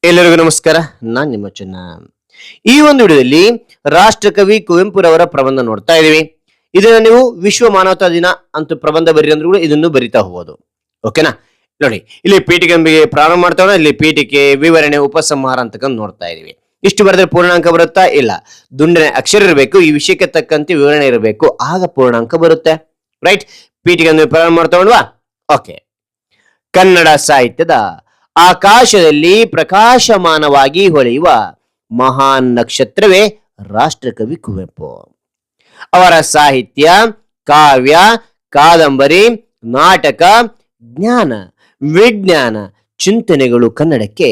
ಎಲ್ಲರಿಗೂ ನಮಸ್ಕಾರ. ನಾನು ನಿಮ್ಮ ಚೆನ್ನ. ಈ ಒಂದು ವಿಡಿಯೋದಲ್ಲಿ ರಾಷ್ಟ್ರಕವಿ ಕುವೆಂಪುರವರ ಪ್ರಬಂಧ ನೋಡ್ತಾ ಇದೀವಿ. ಇದನ್ನ ನೀವು ವಿಶ್ವ ಮಾನವತಾ ದಿನ ಅಂತ ಪ್ರಬಂಧ ಬರೀರಿ ಅಂದ್ರೂ ಕೂಡ ಇದನ್ನು ಬರಿತಾ ಹೋಗೋದು. ಓಕೆನಾ? ನೋಡಿ, ಇಲ್ಲಿ ಪೀಠಿಕೆಂಬಿಗೆ ಪ್ರಾರಂಭ ಮಾಡ್ತಾವ. ಇಲ್ಲಿ ಪೀಠಿಕೆ, ವಿವರಣೆ, ಉಪಸಂಹಾರ ಅಂತಕ್ಕಂಥ ನೋಡ್ತಾ ಇದೀವಿ. ಇಷ್ಟು ಬರೆದ್ರೆ ಪೂರ್ಣಾಂಕ ಬರುತ್ತಾ? ಇಲ್ಲ. ದುಂಡನೆ ಅಕ್ಷರ ಇರಬೇಕು, ಈ ವಿಷಯಕ್ಕೆ ತಕ್ಕಂತೆ ವಿವರಣೆ ಇರಬೇಕು, ಆಗ ಪೂರ್ಣಾಂಕ ಬರುತ್ತೆ. ರೈಟ್? ಪೀಠಿಕೆಂಬಿಗೆ ಪ್ರಾರಂಭ ಮಾಡ್ತಾವಲ್ವಾ? ಓಕೆ. ಕನ್ನಡ ಸಾಹಿತ್ಯದ ಆಕಾಶದಲ್ಲಿ ಪ್ರಕಾಶಮಾನವಾಗಿ ಹೊಳೆಯುವ ಮಹಾನ್ ನಕ್ಷತ್ರವೇ ರಾಷ್ಟ್ರಕವಿ ಕುವೆಂಪು. ಅವರ ಸಾಹಿತ್ಯ, ಕಾವ್ಯ, ಕಾದಂಬರಿ, ನಾಟಕ, ಜ್ಞಾನ, ವಿಜ್ಞಾನ ಚಿಂತನೆಗಳು ಕನ್ನಡಕ್ಕೆ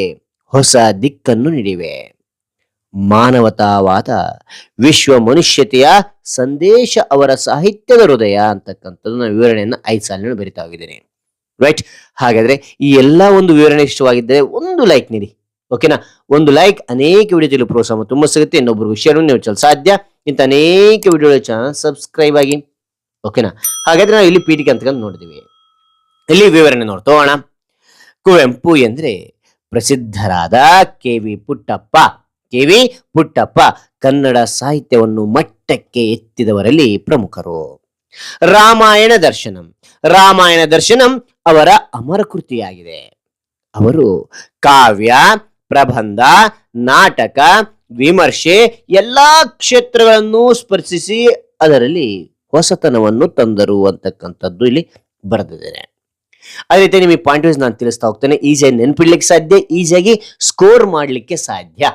ಹೊಸ ದಿಕ್ಕನ್ನು ನೀಡಿವೆ. ಮಾನವತಾವಾದ, ವಿಶ್ವ ಮನುಷ್ಯತೆಯ ಸಂದೇಶ ಅವರ ಸಾಹಿತ್ಯದ ಹೃದಯ ಅಂತಕ್ಕಂಥದ್ದು ನಾನು ವಿವರಣೆಯನ್ನು 5 ಸಾಲಿನಲ್ಲಿ ಬರಿತಾ ಹೋಗಿದ್ದೇನೆ. ರೈಟ್? ಹಾಗಾದ್ರೆ ಈ ಎಲ್ಲಾ ಒಂದು ವಿವರಣೆ ಇಷ್ಟವಾಗಿದ್ದರೆ ಒಂದು ಲೈಕ್ ನೀಡಿ. ಓಕೆನಾ? ಒಂದು ಲೈಕ್ ಅನೇಕ ವಿಡಿಯೋ ಪ್ರೋತ್ಸಾಹ ತುಂಬಾ ಸಿಗುತ್ತೆ. ಇನ್ನೊಬ್ಬರು ಶೇರ್ ನೀವು ಸಾಧ್ಯ. ಇಂಥ ಅನೇಕ ವಿಡಿಯೋಗಳ ಚಾನಲ್ ಸಬ್ಸ್ಕ್ರೈಬ್ ಆಗಿ. ಓಕೆನಾ? ಹಾಗಾದ್ರೆ ನಾವು ಇಲ್ಲಿ ಪೀಠಿಕೆ ಅಂತಕ್ಕಂಥ ನೋಡಿದೀವಿ. ಇಲ್ಲಿ ವಿವರಣೆ ನೋಡ್ತೋಣ. ಕುವೆಂಪು ಎಂದ್ರೆ ಪ್ರಸಿದ್ಧರಾದ ಕೆ.ವಿ. ಪುಟ್ಟಪ್ಪ ಕನ್ನಡ ಸಾಹಿತ್ಯವನ್ನು ಮಟ್ಟಕ್ಕೆ ಎತ್ತಿದವರಲ್ಲಿ ಪ್ರಮುಖರು. ರಾಮಾಯಣ ದರ್ಶನಂ ಅವರ ಅಮರ ಕೃತಿಯಾಗಿದೆ. ಅವರು ಕಾವ್ಯ, ಪ್ರಬಂಧ, ನಾಟಕ, ವಿಮರ್ಶೆ ಎಲ್ಲಾ ಕ್ಷೇತ್ರಗಳನ್ನು ಸ್ಪರ್ಶಿಸಿ ಅದರಲ್ಲಿ ಹೊಸತನವನ್ನು ತಂದರು ಅಂತಕ್ಕಂಥದ್ದು ಇಲ್ಲಿ ಬರೆದಿದ್ದೇನೆ. ಅದೇ ರೀತಿ ನಿಮಗೆ ಪಾಯಿಂಟ್ ವೈಸ್ ನಾನು ತಿಳಿಸ್ತಾ ಹೋಗ್ತೇನೆ. ಈಸಿಯಾಗಿ ನೆನ್ಪಿಡ್ಲಿಕ್ಕೆ ಸಾಧ್ಯ, ಈಸಿಯಾಗಿ ಸ್ಕೋರ್ ಮಾಡ್ಲಿಕ್ಕೆ ಸಾಧ್ಯ.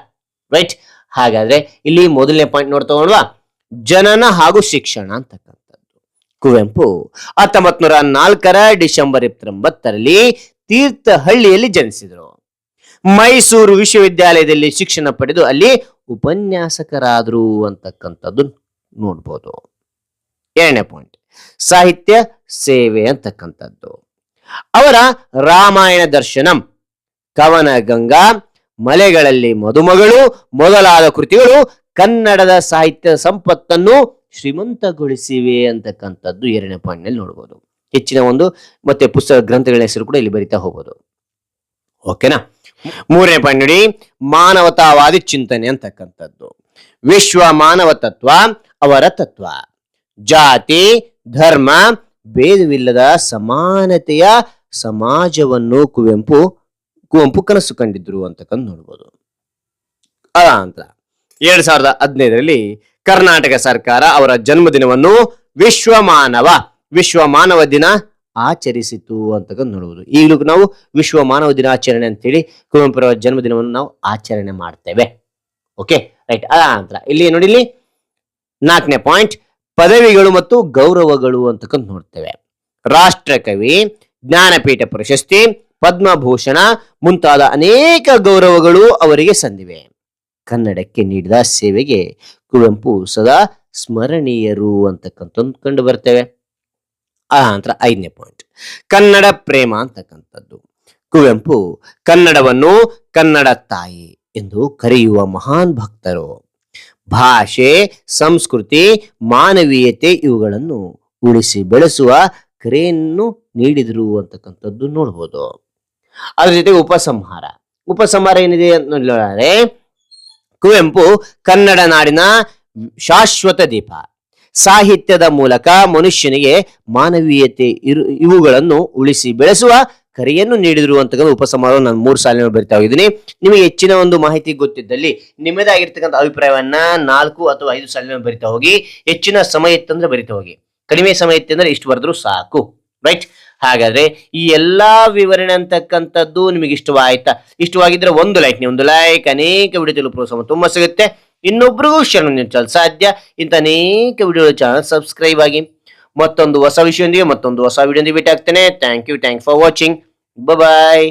ರೈಟ್? ಹಾಗಾದ್ರೆ ಇಲ್ಲಿ ಮೊದಲನೇ ಪಾಯಿಂಟ್ ನೋಡ್ತಾ ಹೋಗೋಣವಾ? ಜನನ ಹಾಗೂ ಶಿಕ್ಷಣ ಅಂತಕ್ಕಂಥದ್ದು. ಕುವೆಂಪು 1904 ಡಿಸೆಂಬರ್ 29 ತೀರ್ಥಹಳ್ಳಿಯಲ್ಲಿ ಜನಿಸಿದರು. ಮೈಸೂರು ವಿಶ್ವವಿದ್ಯಾಲಯದಲ್ಲಿ ಶಿಕ್ಷಣ ಪಡೆದು ಅಲ್ಲಿ ಉಪನ್ಯಾಸಕರಾದರು ಅಂತಕ್ಕಂಥದ್ದು ನೋಡ್ಬೋದು. 2ನೇ ಪಾಯಿಂಟ್ ಸಾಹಿತ್ಯ ಸೇವೆ ಅಂತಕ್ಕಂಥದ್ದು. ಅವರ ರಾಮಾಯಣ ದರ್ಶನಂ, ಕವನ ಗಂಗಾ, ಮಲೆಗಳಲ್ಲಿ ಮದುಮಗಳು ಮೊದಲಾದ ಕೃತಿಗಳು ಕನ್ನಡದ ಸಾಹಿತ್ಯ ಸಂಪತ್ತನ್ನು ಶ್ರೀಮಂತಗೊಳಿಸಿವೆ ಅಂತಕ್ಕಂಥದ್ದು 2ನೇ ಪಾಯಿಂಟ್ ನಲ್ಲಿ ನೋಡಬಹುದು. ಹೆಚ್ಚಿನ ಒಂದು ಮತ್ತೆ ಪುಸ್ತಕ ಗ್ರಂಥಗಳ ಹೆಸರು ಕೂಡ ಇಲ್ಲಿ ಬರಿತಾ ಹೋಗ್ಬೋದು. ಓಕೆನಾ? 3ನೇ ಪಾಯಿಂಟ್ ನೋಡಿ, ಮಾನವತಾವಾದಿ ಚಿಂತನೆ ಅಂತಕ್ಕಂಥದ್ದು. ವಿಶ್ವ ಮಾನವ ತತ್ವ ಅವರ ತತ್ವ. ಜಾತಿ ಧರ್ಮ ಭೇದವಿಲ್ಲದ ಸಮಾನತೆಯ ಸಮಾಜವನ್ನು ಕುವೆಂಪು ಕನಸು ಕಂಡಿದ್ರು ಅಂತಕ್ಕಂಥ ನೋಡ್ಬೋದು. ಅದಂತ 2015 ಕರ್ನಾಟಕ ಸರ್ಕಾರ ಅವರ ಜನ್ಮದಿನವನ್ನು ವಿಶ್ವ ಮಾನವ ದಿನ ಆಚರಿಸಿತು ಅಂತಕ್ಕಂಥ ನೋಡುವುದು. ಈಗಲೂ ನಾವು ವಿಶ್ವ ಮಾನವ ದಿನಾಚರಣೆ ಅಂತೇಳಿ ಕುವೆಂಪುರವರ ಜನ್ಮದಿನವನ್ನು ನಾವು ಆಚರಣೆ ಮಾಡ್ತೇವೆ. Okay, right? ಅದಂತರ ಇಲ್ಲಿ ನೋಡಿ, ಇಲ್ಲಿ 4ನೇ ಪಾಯಿಂಟ್ ಪದವಿಗಳು ಮತ್ತು ಗೌರವಗಳು ಅಂತಕ್ಕಂಥ ನೋಡ್ತೇವೆ. ರಾಷ್ಟ್ರಕವಿ, ಜ್ಞಾನಪೀಠ ಪ್ರಶಸ್ತಿ, ಪದ್ಮಭೂಷಣ ಮುಂತಾದ ಅನೇಕ ಗೌರವಗಳು ಅವರಿಗೆ ಸಂದಿವೆ. ಕನ್ನಡಕ್ಕೆ ನೀಡಿದ ಸೇವೆಗೆ ಕುವೆಂಪು ಸದಾ ಸ್ಮರಣೀಯರು ಅಂತಕ್ಕಂಥ ಕಂಡು ಬರ್ತೇವೆ. ಆ ನಂತರ 5ನೇ ಪಾಯಿಂಟ್ ಕನ್ನಡ ಪ್ರೇಮ ಅಂತಕ್ಕಂಥದ್ದು. ಕುವೆಂಪು ಕನ್ನಡವನ್ನು ಕನ್ನಡ ತಾಯಿ ಎಂದು ಕರೆಯುವ ಮಹಾನ್ ಭಕ್ತರು. ಭಾಷೆ, ಸಂಸ್ಕೃತಿ, ಮಾನವೀಯತೆ ಇವುಗಳನ್ನು ಉಳಿಸಿ ಬೆಳೆಸುವ ಕರೆಯನ್ನು ನೀಡಿದರು ಅಂತಕ್ಕಂಥದ್ದು ನೋಡ್ಬೋದು. ಅದ್ರ ಜೊತೆಗೆ ಉಪಸಂಹಾರ ಏನಿದೆ ನೋಡಿದರೆ, ಕುವೆಂಪು ಕನ್ನಡ ನಾಡಿನ ಶಾಶ್ವತ ದೀಪ. ಸಾಹಿತ್ಯದ ಮೂಲಕ ಮನುಷ್ಯನಿಗೆ ಮಾನವೀಯತೆ ಇವುಗಳನ್ನು ಉಳಿಸಿ ಬೆಳೆಸುವ ಕರೆಯನ್ನು ನೀಡಿದ್ರು ಅಂತಕ್ಕಂಥ ಉಪಸಂಹಾರ ನಾನು 3 ಸಾಲಿನಲ್ಲಿ ಬರಿತಾ ಹೋಗಿದ್ದೀನಿ. ನಿಮಗೆ ಹೆಚ್ಚಿನ ಒಂದು ಮಾಹಿತಿ ಗೊತ್ತಿದ್ದಲ್ಲಿ ನಿಮ್ಮದಾಗಿರ್ತಕ್ಕಂಥ ಅಭಿಪ್ರಾಯವನ್ನ 4 ಅಥವಾ 5 ಸಾಲಿನಲ್ಲಿ ಬರಿತಾ ಹೋಗಿ. ಹೆಚ್ಚಿನ ಸಮಯ ಇತ್ತಂದ್ರೆ ಬರಿತಾ ಹೋಗಿ, ಕಡಿಮೆ ಸಮಯ ಇತ್ತಂದ್ರೆ ಇಷ್ಟು ಬರೆದ್ರು ಸಾಕು. ರೈಟ್? ಹಾಗಾದ್ರೆ ಈ ಎಲ್ಲಾ ವಿವರಣೆ ಅಂತಕ್ಕಂಥದ್ದು ನಿಮಗೆ ಇಷ್ಟವಾಯ್ತಾ? ಇಷ್ಟವಾಗಿದ್ರೆ ಒಂದು ಲೈಕ್ ಅನೇಕ ವಿಡಿಯೋ ಪ್ರೋತ್ಸಾಹ ತುಂಬಾ ಸಿಗುತ್ತೆ. ಇನ್ನೊಬ್ರಿಗೂ ಶೇರ್ ಮಾಡಲು ಸಾಧ್ಯ. ಇಂಥ ಅನೇಕ ವಿಡಿಯೋ ಚಾನಲ್ ಸಬ್ಸ್ಕ್ರೈಬ್ ಆಗಿ. ಮತ್ತೊಂದು ಹೊಸ ವಿಷಯದೊಂದಿಗೆ ಮತ್ತೊಂದು ಹೊಸ ವಿಡಿಯೋದೊಂದಿಗೆ ಭೇಟಿ ಆಗ್ತೇನೆ. Thank you for watching. Bye.